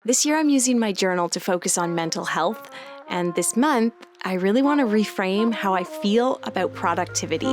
This year I'm using my journal to focus on mental health, and this month I really want to reframe how I feel about productivity.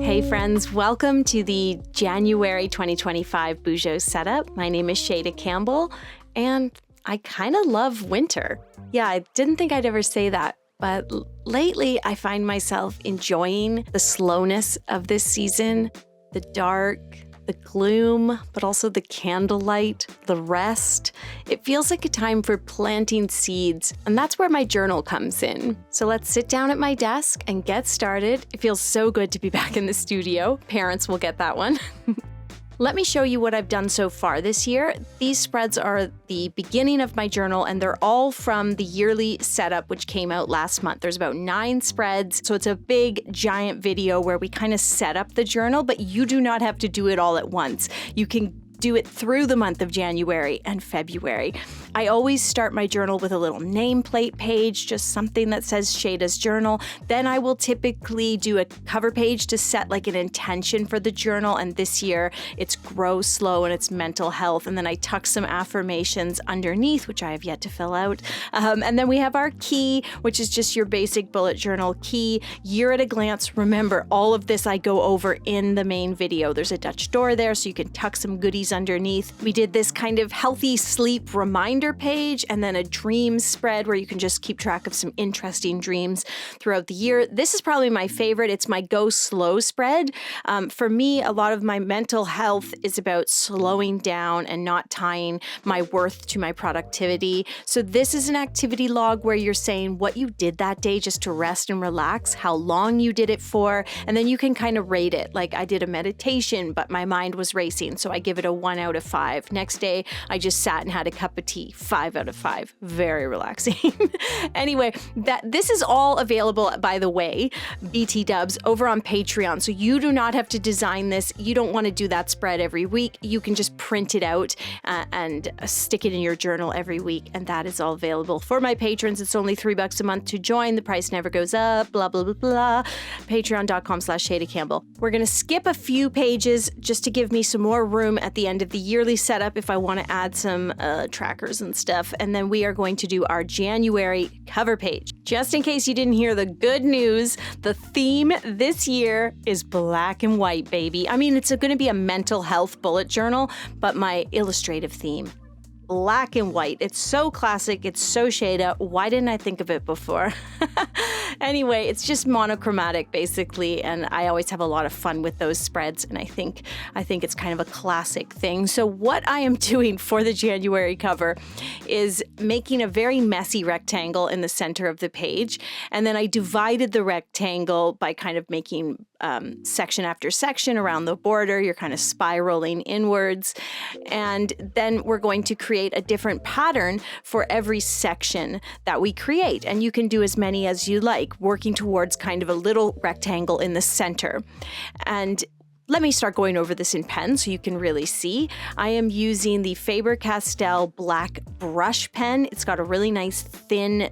Hey friends, welcome to the January 2025 BuJo setup. My name is Shayda Campbell, and I kind of love winter. Yeah, I didn't think I'd ever say that, but lately I find myself enjoying the slowness of this season, the dark, the gloom, but also the candlelight, the rest. It feels like a time for planting seeds, and that's where my journal comes in. So let's sit down at my desk and get started. It feels so good to be back in the studio. Parents will get that one. Let me show you what I've done so far this year. These spreads are the beginning of my journal, and they're all from the yearly setup, which came out last month. There's about 9 spreads, so it's a big, giant video where we kind of set up the journal, but you do not have to do it all at once. You can do it through the month of January and February. I always start my journal with a little nameplate page, just something that says Shayda's Journal. Then I will typically do a cover page to set like an intention for the journal. And this year it's grow slow and it's mental health. And then I tuck some affirmations underneath, which I have yet to fill out. And then we have our key, which is just your basic bullet journal key, year at a glance. Remember, all of this I go over in the main video. There's a Dutch door there, so you can tuck some goodies underneath. We did this kind of healthy sleep reminder page and then a dream spread where you can just keep track of some interesting dreams throughout the year. This is probably my favorite. It's my go slow spread. For me, a lot of my mental health is about slowing down and not tying my worth to my productivity. So this is an activity log where you're saying what you did that day just to rest and relax, how long you did it for, and then you can kind of rate it. Like I did a meditation, but my mind was racing, so I give it a 1 out of 5. Next day, I just sat and had a cup of tea. 5 out of 5. Very relaxing. Anyway, this is all available, by the way, BT dubs, over on Patreon. So you do not have to design this. You don't want to do that spread every week. You can just print it out and stick it in your journal every week. And that is all available for my patrons. It's only $3 a month to join. The price never goes up, blah, blah, blah, blah. Patreon.com/Shayda Campbell. We're going to skip a few pages just to give me some more room at the end of the yearly setup if I want to add some trackers and stuff. And then we are going to do our January cover page. Just in case you didn't hear the good news, the theme this year is black and white, baby. I mean, it's going to be a mental health bullet journal, but my illustrative theme. Black and white. It's so classic. It's so Shayda. Why didn't I think of it before? Anyway, it's just monochromatic basically, and I always have a lot of fun with those spreads, and I think it's kind of a classic thing. So what I am doing for the January cover is making a very messy rectangle in the center of the page, and then I divided the rectangle by kind of making section after section around the border. You're kind of spiraling inwards, and then we're going to create a different pattern for every section that we create, and you can do as many as you like, working towards kind of a little rectangle in the center. And let me start going over this in pen so you can really see. I am using the Faber-Castell black brush pen. It's got a really nice, thin,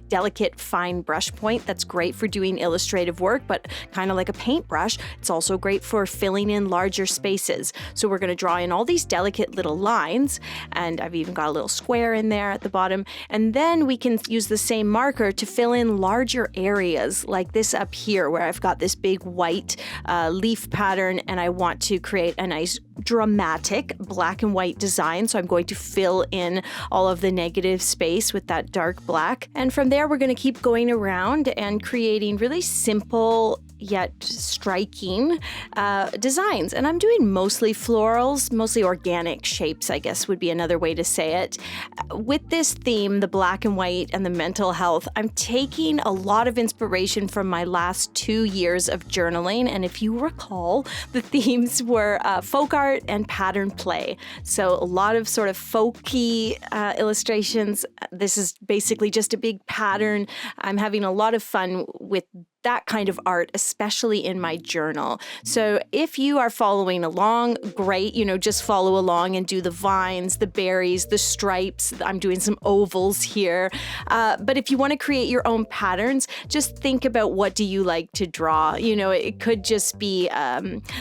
delicate, fine brush point that's great for doing illustrative work, but kind of like a paintbrush. It's also great for filling in larger spaces. So we're going to draw in all these delicate little lines, and I've even got a little square in there at the bottom. And then we can use the same marker to fill in larger areas like this up here where I've got this big white leaf pattern, and I want to create a nice dramatic black and white design. So I'm going to fill in all of the negative space with that dark black. And from there, we're going to keep going around and creating really simple yet striking designs. And I'm doing mostly florals, mostly organic shapes, I guess would be another way to say it. With this theme, the black and white and the mental health, I'm taking a lot of inspiration from my last 2 years of journaling. And if you recall, the themes were folk art and pattern play. So a lot of sort of folky illustrations. This is basically just a big pattern. I'm having a lot of fun with that kind of art, especially in my journal. So if you are following along, great, just follow along and do the vines, the berries, the stripes. I'm doing some ovals here. But if you want to create your own patterns, just think about what do you like to draw. It could just be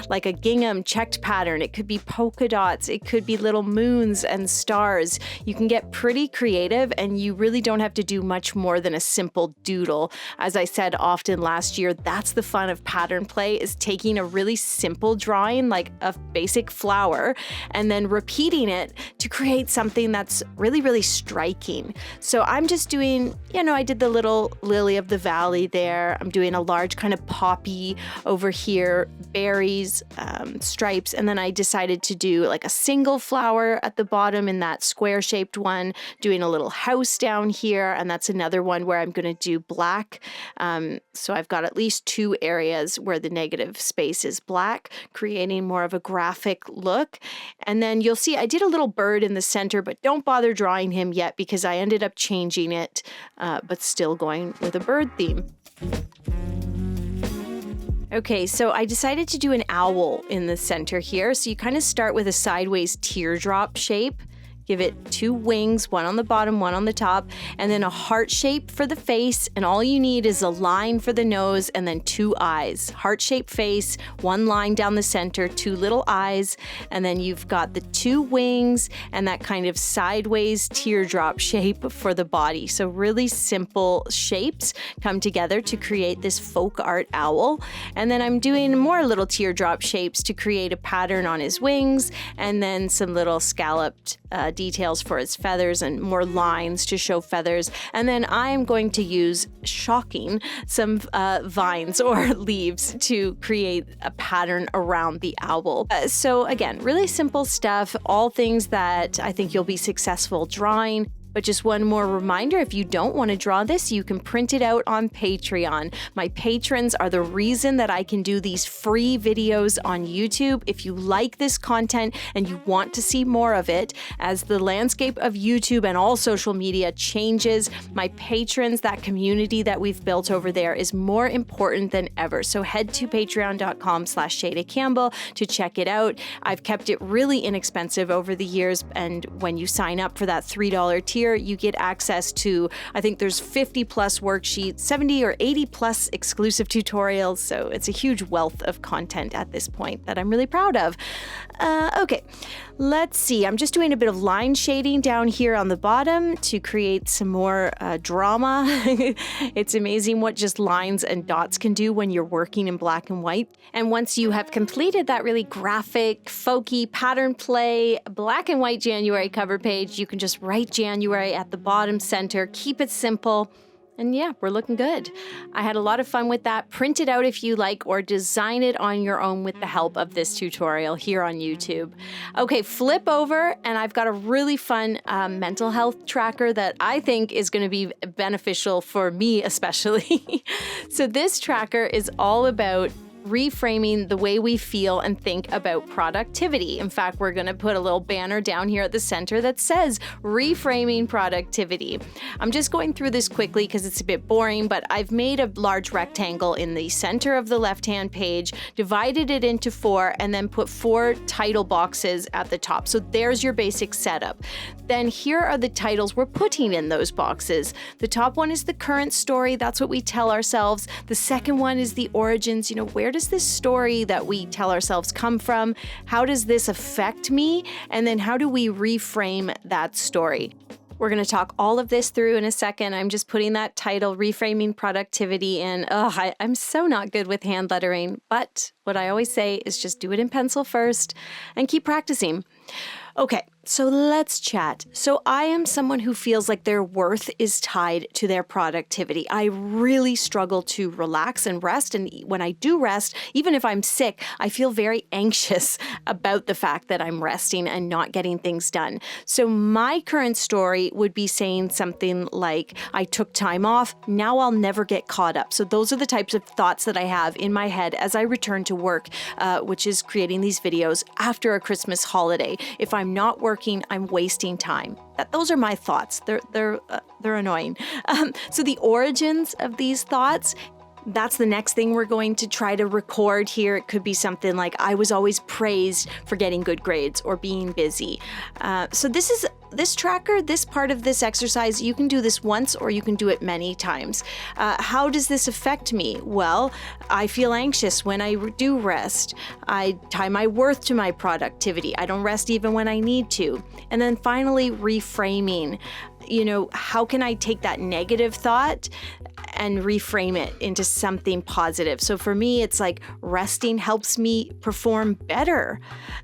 like a gingham checked pattern. It could be polka dots. It could be little moons and stars. You can get pretty creative, and you really don't have to do much more than a simple doodle. As I said often last year, that's the fun of pattern play, is taking a really simple drawing like a basic flower and then repeating it to create something that's really, really striking. So I'm just doing, I did the little lily of the valley there. I'm doing a large kind of poppy over here, berries, stripes, and then I decided to do like a single flower at the bottom in that square shaped one, doing a little house down here, and that's another one where I'm going to do black. So I've got at least 2 areas where the negative space is black, creating more of a graphic look. And then you'll see I did a little bird in the center, but don't bother drawing him yet because I ended up changing it, but still going with a bird theme. Okay, so I decided to do an owl in the center here. So you kind of start with a sideways teardrop shape. Give it 2 wings, one on the bottom, one on the top, and then a heart shape for the face. And all you need is a line for the nose and then 2 eyes. Heart-shaped face, 1 line down the center, 2 little eyes, and then you've got the 2 wings and that kind of sideways teardrop shape for the body. So really simple shapes come together to create this folk art owl. And then I'm doing more little teardrop shapes to create a pattern on his wings, and then some little scalloped details for its feathers and more lines to show feathers. And then I am going to use, shocking, some vines or leaves to create a pattern around the owl. So again, really simple stuff, all things that I think you'll be successful drawing. But just one more reminder, if you don't want to draw this, you can print it out on Patreon. My patrons are the reason that I can do these free videos on YouTube. If you like this content and you want to see more of it, as the landscape of YouTube and all social media changes, my patrons, that community that we've built over there, is more important than ever. So head to patreon.com/Shayda Campbell to check it out. I've kept it really inexpensive over the years, and when you sign up for that $3 tier, you get access to, I think there's 50 plus worksheets, 70 or 80 plus exclusive tutorials. So it's a huge wealth of content at this point that I'm really proud of. Okay, let's see. I'm just doing a bit of line shading down here on the bottom to create some more drama. It's amazing what just lines and dots can do when you're working in black and white. And once you have completed that really graphic, folky pattern play, black and white January cover page, you can just write January at the bottom center, keep it simple, and yeah, we're looking good. I had a lot of fun with that. Print it out if you like, or design it on your own with the help of this tutorial here on YouTube. Okay, flip over, and I've got a really fun mental health tracker that I think is going to be beneficial for me especially. So this tracker is all about reframing the way we feel and think about productivity. In fact, we're going to put a little banner down here at the center that says reframing productivity. I'm just going through this quickly because it's a bit boring, but I've made a large rectangle in the center of the left-hand page, divided it into 4, and then put 4 title boxes at the top. So there's your basic setup. Then here are the titles we're putting in those boxes. The top one is the current story. That's what we tell ourselves. The second one is the origins. Where does this story that we tell ourselves come from? How does this affect me? And then how do we reframe that story? We're going to talk all of this through in a second. I'm just putting that title, Reframing Productivity, in. I'm so not good with hand lettering, but what I always say is just do it in pencil first and keep practicing. Okay, so let's chat. So I am someone who feels like their worth is tied to their productivity. I really struggle to relax and rest. And when I do rest, even if I'm sick, I feel very anxious about the fact that I'm resting and not getting things done. So my current story would be saying something like, I took time off, now I'll never get caught up. So those are the types of thoughts that I have in my head as I return to work, which is creating these videos after a Christmas holiday. If I'm not working, I'm wasting time. Those are my thoughts. They're annoying. So the origins of these thoughts, That's the next thing we're going to try to record here. It could be something like, I was always praised for getting good grades or being busy. So this tracker, this part of this exercise, you can do this once or you can do it many times. How does this affect me? Well, I feel anxious when I do rest. I tie my worth to my productivity. I don't rest even when I need to. And then finally, reframing. How can I take that negative thought and reframe it into something positive? So for me, it's like resting helps me perform better.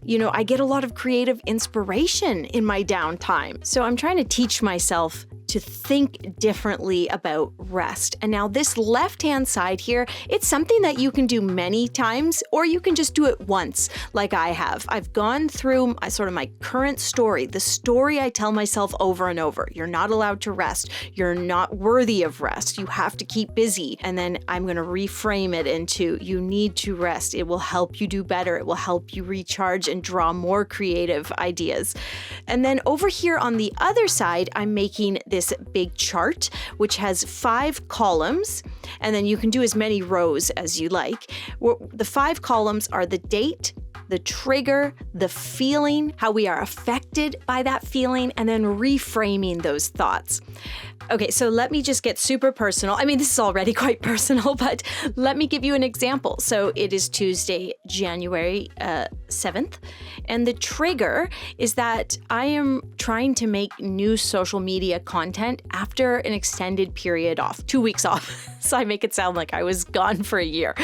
I get a lot of creative inspiration in my downtime. So I'm trying to teach myself to think differently about rest. And now this left-hand side here, it's something that you can do many times, or you can just do it once, like I have. I've gone through my current story, the story I tell myself over and over. You're not allowed to rest. You're not worthy of rest. You have to keep busy. And then I'm going to reframe it into, you need to rest. It will help you do better. It will help you recharge and draw more creative ideas. And then over here on the other side, I'm making this big chart, which has 5 columns, and then you can do as many rows as you like. The 5 columns are the date, the trigger, the feeling, how we are affected by that feeling, and then reframing those thoughts. Okay, so let me just get super personal. I mean, this is already quite personal, but let me give you an example. So it is Tuesday, January 7th, and the trigger is that I am trying to make new social media content after an extended period off, 2 weeks off. So I make it sound like I was gone for a year.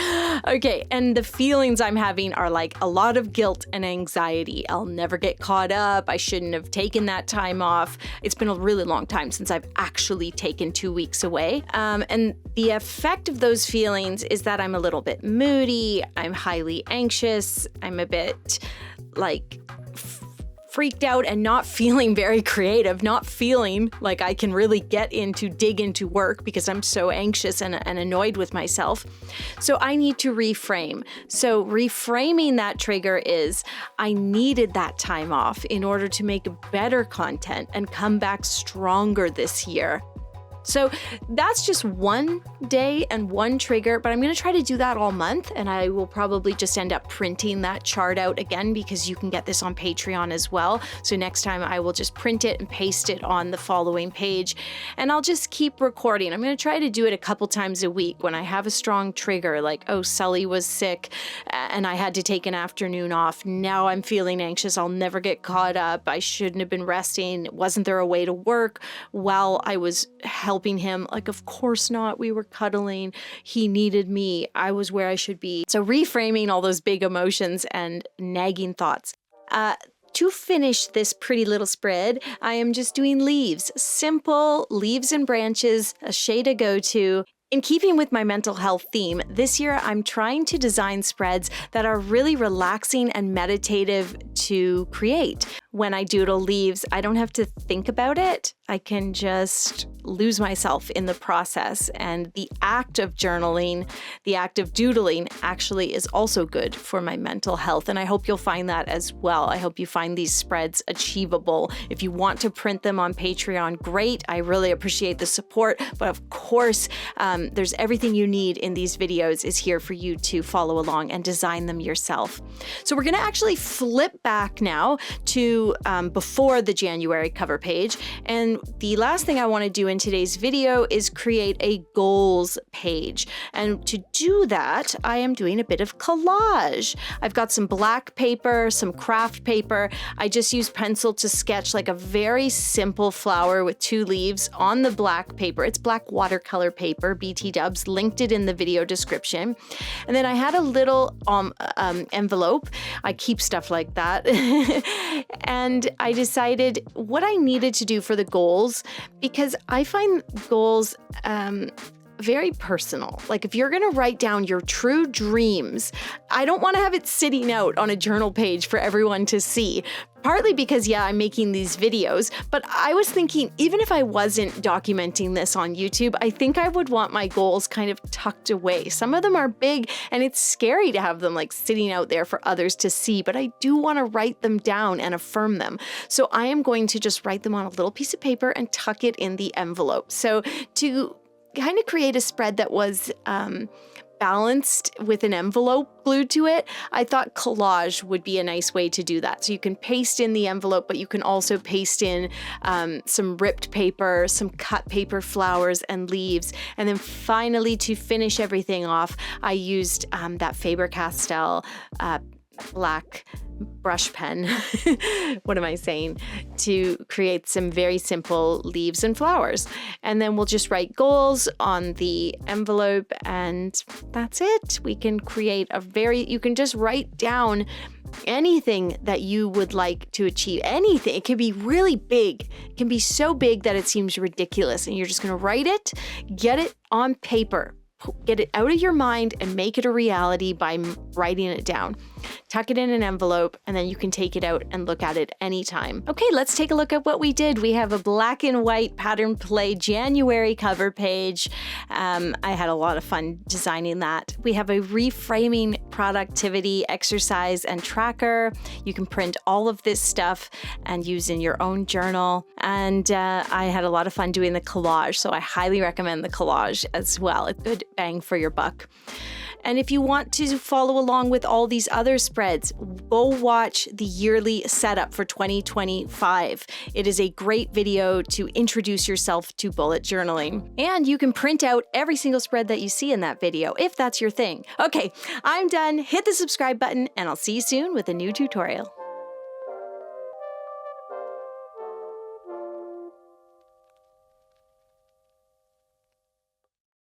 Okay, and the feelings I'm having are like a lot of guilt and anxiety. I'll never get caught up. I shouldn't have taken that time off. It's been a really long time since I've actually taken 2 weeks away. And the effect of those feelings is that I'm a little bit moody. I'm highly anxious. I'm a bit freaked out and not feeling very creative, not feeling like I can really dig into work because I'm so anxious and annoyed with myself. So I need to reframe. So reframing that trigger is, I needed that time off in order to make better content and come back stronger this year. So that's just one day and one trigger, but I'm going to try to do that all month, and I will probably just end up printing that chart out again because you can get this on Patreon as well. So next time I will just print it and paste it on the following page, and I'll just keep recording. I'm going to try to do it a couple times a week when I have a strong trigger, like, oh, Sully was sick and I had to take an afternoon off. Now I'm feeling anxious. I'll never get caught up. I shouldn't have been resting. Wasn't there a way to work while I was helping him? Like, of course not. We were cuddling. He needed me. I was where I should be. So reframing all those big emotions and nagging thoughts. To finish this pretty little spread, I am just doing leaves. Simple leaves and branches, a shade to go to. In keeping with my mental health theme, this year I'm trying to design spreads that are really relaxing and meditative to create. When I doodle leaves, I don't have to think about it. I can just lose myself in the process. And the act of journaling, the act of doodling actually is also good for my mental health. And I hope you'll find that as well. I hope you find these spreads achievable. If you want to print them on Patreon, great. I really appreciate the support. But of course, there's everything you need in these videos is here for you to follow along and design them yourself. So we're going to actually flip back now to before the January cover page. And the last thing I want to do in today's video is create a goals page. And to do that, I am doing a bit of collage. I've got some black paper, some craft paper. I just used pencil to sketch like a very simple flower with 2 leaves on the black paper. It's black watercolor paper, BT Dubs, linked it in the video description. And then I had a little envelope. I keep stuff like that. And I decided what I needed to do for the goals, because I find goals very personal. Like, if you're going to write down your true dreams, I don't want to have it sitting out on a journal page for everyone to see. Partly because, yeah, I'm making these videos, but I was thinking, even if I wasn't documenting this on YouTube, I think I would want my goals kind of tucked away. Some of them are big and it's scary to have them like sitting out there for others to see, but I do want to write them down and affirm them. So I am going to just write them on a little piece of paper and tuck it in the envelope. So to kind of create a spread that was balanced with an envelope glued to it, I thought collage would be a nice way to do that. So you can paste in the envelope, but you can also paste in some ripped paper, some cut paper flowers and leaves. And then finally, to finish everything off, I used that Faber-Castell black brush pen, what am I saying, to create some very simple leaves and flowers. And then we'll just write goals on the envelope, and that's it. We can create you can just write down anything that you would like to achieve. Anything. It can be really big. It can be so big that it seems ridiculous, and you're just going to write it, get it on paper. Get it out of your mind and make it a reality by writing it down. Tuck it in an envelope, and then you can take it out and look at it anytime. Okay, let's take a look at what we did. We have a black and white pattern play January cover page. I had a lot of fun designing that. We have a reframing productivity exercise and tracker. You can print all of this stuff and use in your own journal. And I had a lot of fun doing the collage, so I highly recommend the collage as well. A good bang for your buck. And if you want to follow along with all these other spreads, go watch the yearly setup for 2025. It is a great video to introduce yourself to bullet journaling. And you can print out every single spread that you see in that video, if that's your thing. Okay, I'm done. Hit the subscribe button, and I'll see you soon with a new tutorial.